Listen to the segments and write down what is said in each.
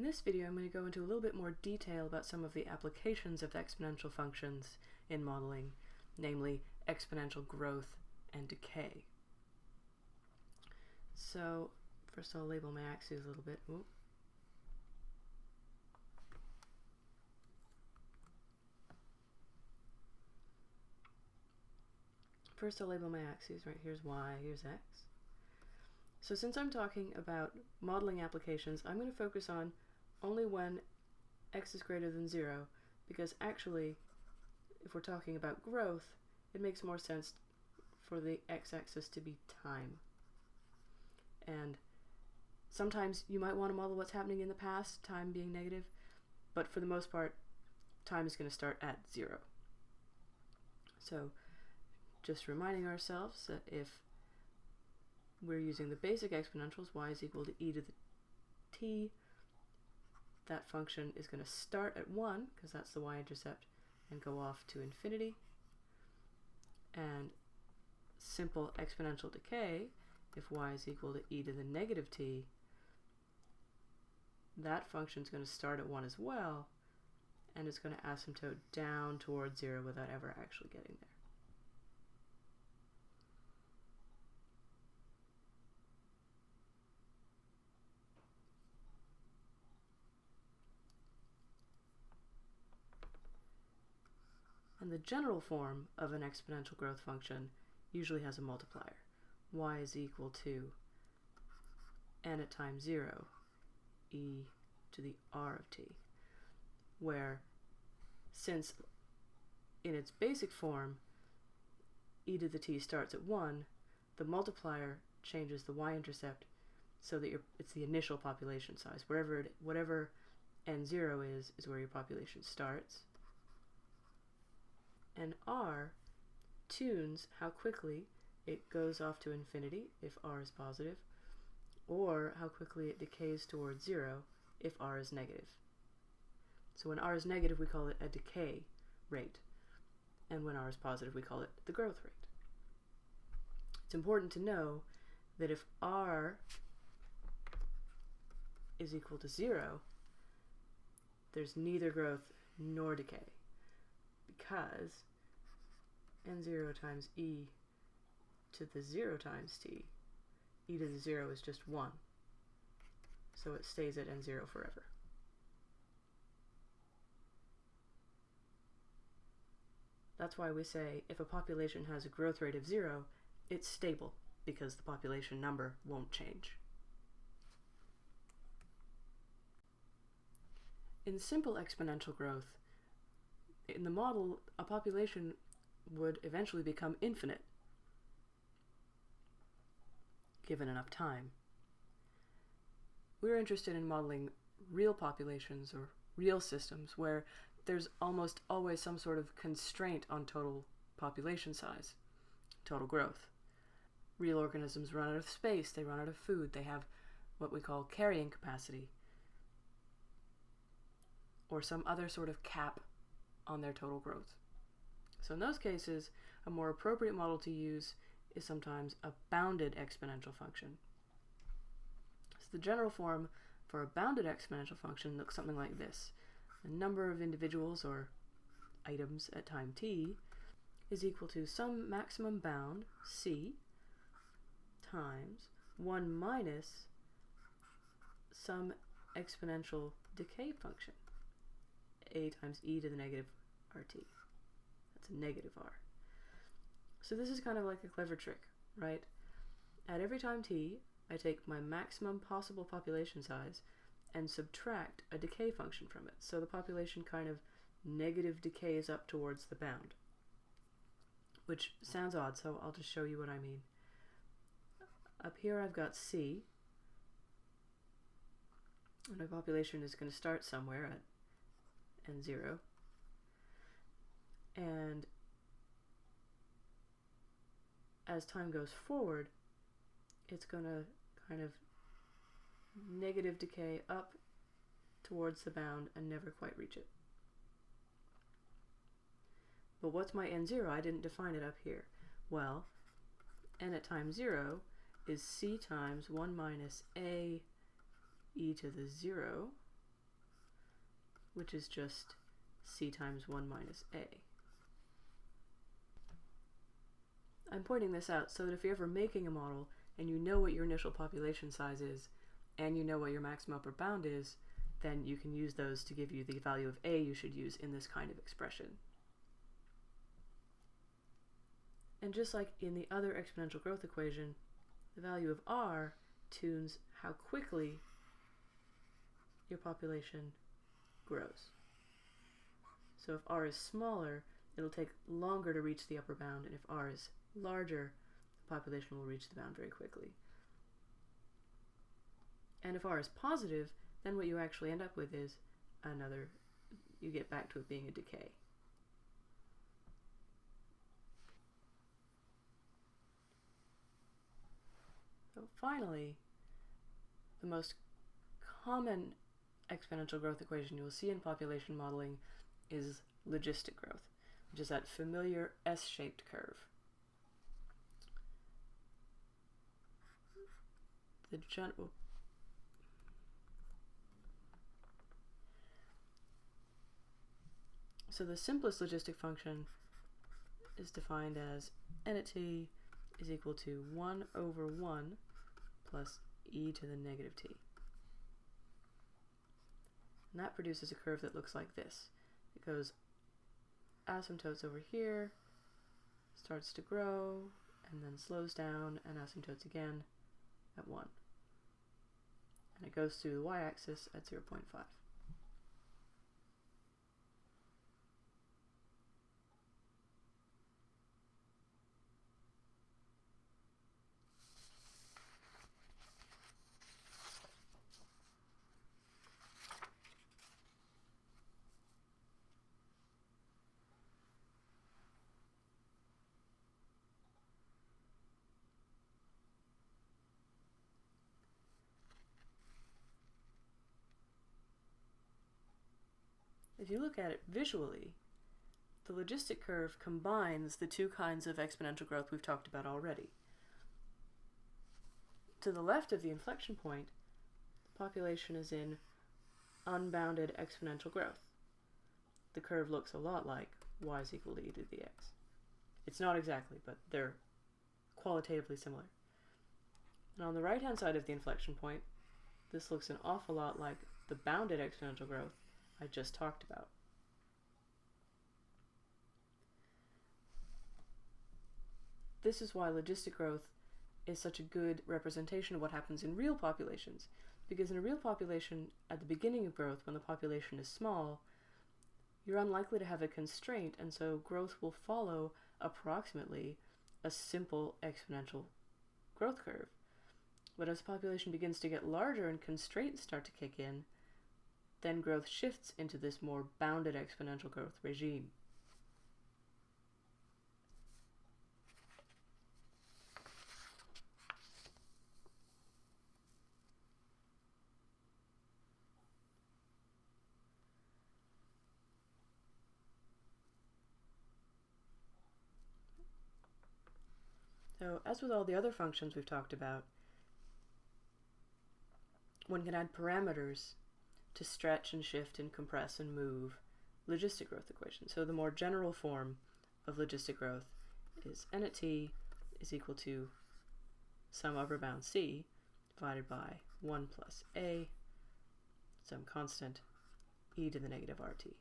In this video, I'm going to go into a little bit more detail about some of the applications of exponential functions in modeling, namely exponential growth and decay. So first I'll label my axes a little bit. Ooh. First I'll label my axes, right? Here's y, here's x. So since I'm talking about modeling applications, I'm going to focus on only when x is greater than 0, because actually, if we're talking about growth, it makes more sense for the x-axis to be time. And sometimes you might want to model what's happening in the past, time being negative, but for the most part, time is going to start at 0. So just reminding ourselves that if we're using the basic exponentials, y is equal to e to the t, that function is going to start at 1, because that's the y-intercept, and go off to infinity. And simple exponential decay, if y is equal to e to the negative t, that function is going to start at 1 as well, and it's going to asymptote down towards 0 without ever actually getting there. And the general form of an exponential growth function usually has a multiplier. Y is equal to n at time 0, e to the r of t, where since in its basic form e to the t starts at 1, the multiplier changes the y-intercept so that it's the initial population size. Whatever n0 is where your population starts. And r tunes how quickly it goes off to infinity if r is positive, or how quickly it decays towards 0 if r is negative. So when r is negative, we call it a decay rate, and when r is positive, we call it the growth rate. It's important to know that if r is equal to 0, there's neither growth nor decay, because n0 times e to the 0 times t, e to the 0 is just 1, so it stays at n0 forever. That's why we say if a population has a growth rate of 0, it's stable, because the population number won't change. In simple exponential growth, in the model, a population would eventually become infinite, given enough time. We're interested in modeling real populations or real systems where there's almost always some sort of constraint on total population size, total growth. Real organisms run out of space, they run out of food, they have what we call carrying capacity, or some other sort of cap on their total growth. So in those cases, a more appropriate model to use is sometimes a bounded exponential function. So the general form for a bounded exponential function looks something like this. The number of individuals or items at time t is equal to some maximum bound, c, times 1 minus some exponential decay function, a times e to the negative rt. That's a negative r. So this is kind of like a clever trick, right? At every time t, I take my maximum possible population size and subtract a decay function from it. So the population kind of negative decays up towards the bound, which sounds odd, so I'll just show you what I mean. Up here I've got c, and my population is going to start somewhere at n0, and as time goes forward, it's going to kind of negative decay up towards the bound and never quite reach it. But what's my n0? I didn't define it up here. Well, n at time 0 is c times 1 minus a e to the 0 which is just c times 1 minus a. I'm pointing this out so that if you're ever making a model and you know what your initial population size is and you know what your maximum upper bound is, then you can use those to give you the value of a you should use in this kind of expression. And just like in the other exponential growth equation, the value of r tunes how quickly your population grows. So if r is smaller, it'll take longer to reach the upper bound, and if r is larger, the population will reach the bound very quickly. And if r is positive, then what you actually end up with is you get back to it being a decay. So finally, the most common exponential growth equation you will see in population modeling is logistic growth, which is that familiar S-shaped curve. So the simplest logistic function is defined as n at t is equal to 1 over 1 plus e to the negative t. And that produces a curve that looks like this. It goes asymptotes over here, starts to grow, and then slows down, and asymptotes again at 1. And it goes through the y-axis at 0.5. If you look at it visually, the logistic curve combines the two kinds of exponential growth we've talked about already. To the left of the inflection point, the population is in unbounded exponential growth. The curve looks a lot like y is equal to e to the x. It's not exactly, but they're qualitatively similar. And on the right-hand side of the inflection point, this looks an awful lot like the bounded exponential growth I just talked about. This is why logistic growth is such a good representation of what happens in real populations, because in a real population, at the beginning of growth, when the population is small, you're unlikely to have a constraint, and so growth will follow approximately a simple exponential growth curve. But as the population begins to get larger and constraints start to kick in, then growth shifts into this more bounded exponential growth regime. So, as with all the other functions we've talked about, one can add parameters to stretch and shift and compress and move logistic growth equations. So the more general form of logistic growth is n at t is equal to some upper bound c divided by 1 plus a, some constant e to the negative rt.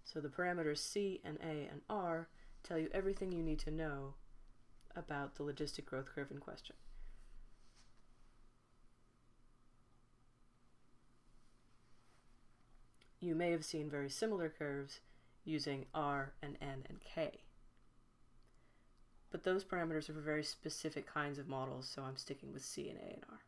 So the parameters c and a and r tell you everything you need to know about the logistic growth curve in question. You may have seen very similar curves using r and n and k. But those parameters are for very specific kinds of models, so I'm sticking with c and a and r.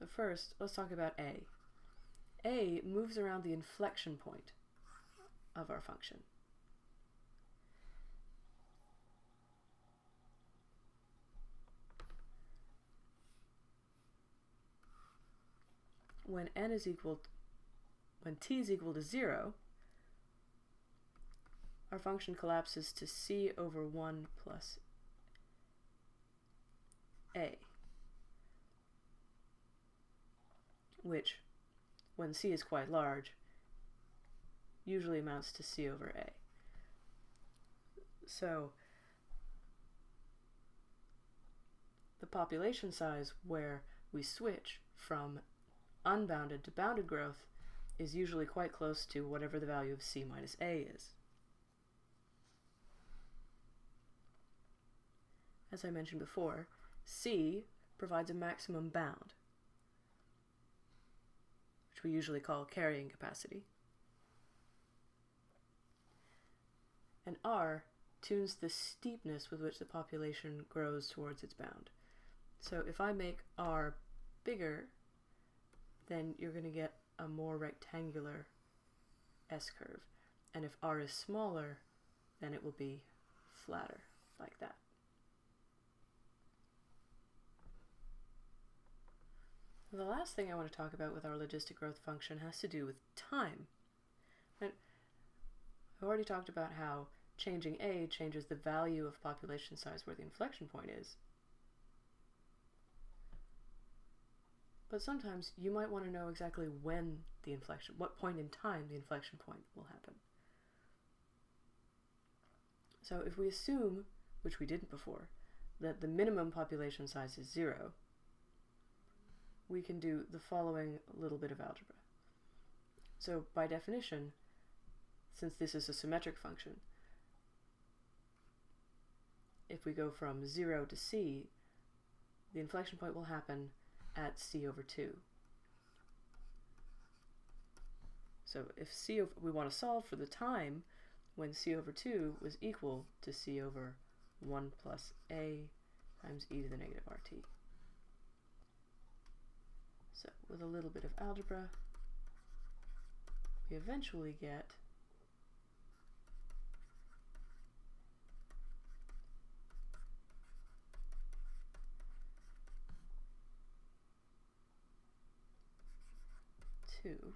So first, let's talk about a. A moves around the inflection point of our function. when t is equal to 0, our function collapses to c over 1 plus a, which, when c is quite large, usually amounts to c over a. So the population size where we switch from unbounded to bounded growth is usually quite close to whatever the value of c minus a is. As I mentioned before, c provides a maximum bound, which we usually call carrying capacity, and r tunes the steepness with which the population grows towards its bound. So if I make r bigger, then you're going to get a more rectangular S-curve. And if r is smaller, then it will be flatter, like that. The last thing I want to talk about with our logistic growth function has to do with time. And I've already talked about how changing a changes the value of population size where the inflection point is. But sometimes you might want to know exactly when the inflection, what point in time the inflection point will happen. So if we assume, which we didn't before, that the minimum population size is 0, we can do the following little bit of algebra. So by definition, since this is a symmetric function, if we go from 0 to c, the inflection point will happen at c over 2. So if we want to solve for the time when c over 2 was equal to c over 1 plus a times e to the negative rt. So with a little bit of algebra, we eventually get two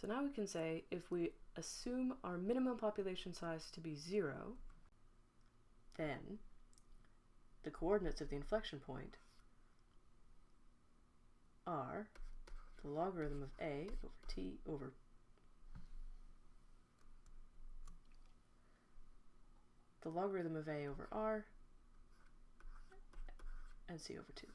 So now we can say if we assume our minimum population size to be 0, then the coordinates of the inflection point are the logarithm of a over t over the logarithm of a over r and c over 2.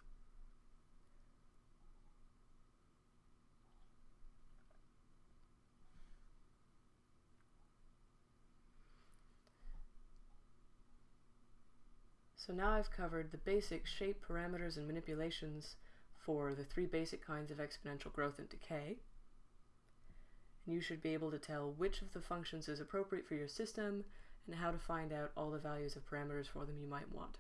So now I've covered the basic shape, parameters, and manipulations for the 3 basic kinds of exponential growth and decay. And you should be able to tell which of the functions is appropriate for your system and how to find out all the values of parameters for them you might want.